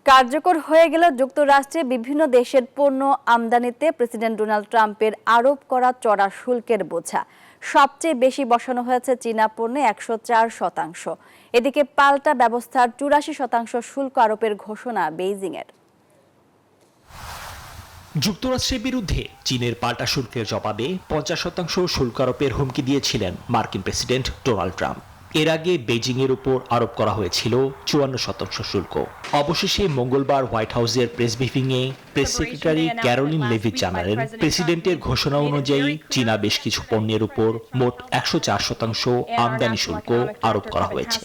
কার্যকর হয়ে গেল যুক্তরাষ্ট্রে বিভিন্ন দেশের পণ্য আমদানিতে প্রেসিডেন্ট ডোনাল্ড ট্রাম্পের আরোপ করা চড়া শুল্কের বোঝা। সবচেয়ে বেশি বসানো হয়েছে চীনা পণ্যে 104%। এদিকে পাল্টা ব্যবস্থার 84% শুল্ক আরোপের ঘোষণা বেইজিংয়ের। যুক্তরাষ্ট্রের বিরুদ্ধে চীনের পাল্টা শুল্কের জবাবে 50% শুল্ক আরোপের হুমকি দিয়েছিলেন মার্কিন প্রেসিডেন্ট ডোনাল্ড ট্রাম্প। এর আগে বেজিংয়ের উপর আরোপ করা হয়েছিল 54% শুল্ক। অবশেষে মঙ্গলবার হোয়াইট হাউসের প্রেস ব্রিফিংয়ে প্রেস সেক্রেটারি ক্যারোলিন লেভিট জানালেন, প্রেসিডেন্টের ঘোষণা অনুযায়ী চীনা বেশ কিছু পণ্যের উপর মোট 104% আমদানি শুল্ক আরোপ করা হয়েছে।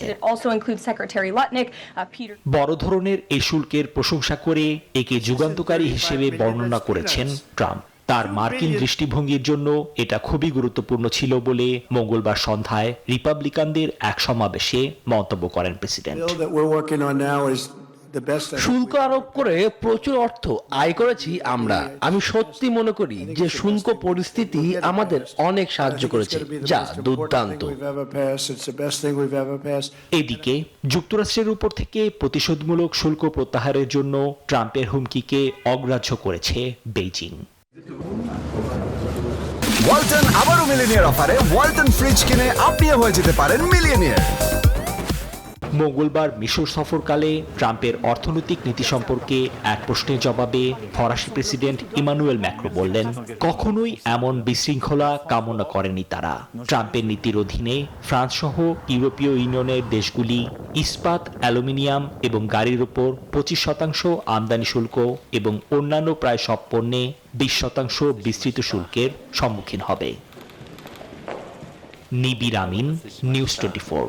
বড় ধরনের এই শুল্কের প্রশংসা করে একে যুগান্তকারী হিসেবে বর্ণনা করেছেন ট্রাম্প। তার মার্কিন দৃষ্টিভঙ্গির জন্য এটা খুবই গুরুত্বপূর্ণ ছিল বলে মঙ্গলবার সন্ধ্যায় রিপাবলিকানদের এক সমাবেশে মন্তব্য করেন প্রেসিডেন্ট। শুল্ক আরোপ করে প্রচুর অর্থ আয় করেছি আমরা। আমি সত্যি মনে করি যে শুল্ক পরিস্থিতি আমাদের অনেক সাহায্য করেছে, যা দুর্দান্ত। এদিকে যুক্তরাষ্ট্রের উপর থেকে প্রতিশোধমূলক শুল্ক প্রত্যাহারের জন্য ট্রাম্পের হুমকিকে অগ্রাহ্য করেছে বেইজিং। ওয়ালটন আবারও মিলিয়নিয়ার অফারে ওয়ালটন ফ্রিজ কিনে আপনিও হয়ে যেতে পারেন মিলিয়নিয়ার। মঙ্গলবার মিশর সফরকালে ট্রাম্পের অর্থনৈতিক নীতি সম্পর্কে এক প্রশ্নের জবাবে ফরাসি প্রেসিডেন্ট ইমানুয়েল ম্যাক্রো বললেন, কখনোই এমন বিশৃঙ্খলা কামনা করেনি তারা। ট্রাম্পের নীতির অধীনে ফ্রান্স সহ ইউরোপীয় ইউনিয়নের দেশগুলি ইস্পাত, অ্যালুমিনিয়াম এবং গাড়ির উপর 25% আমদানি শুল্ক এবং অন্যান্য প্রায় সব পণ্যে 20% বিস্তৃত শুল্কের সম্মুখীন হবে। নিবির আমিন, নিউজ 24।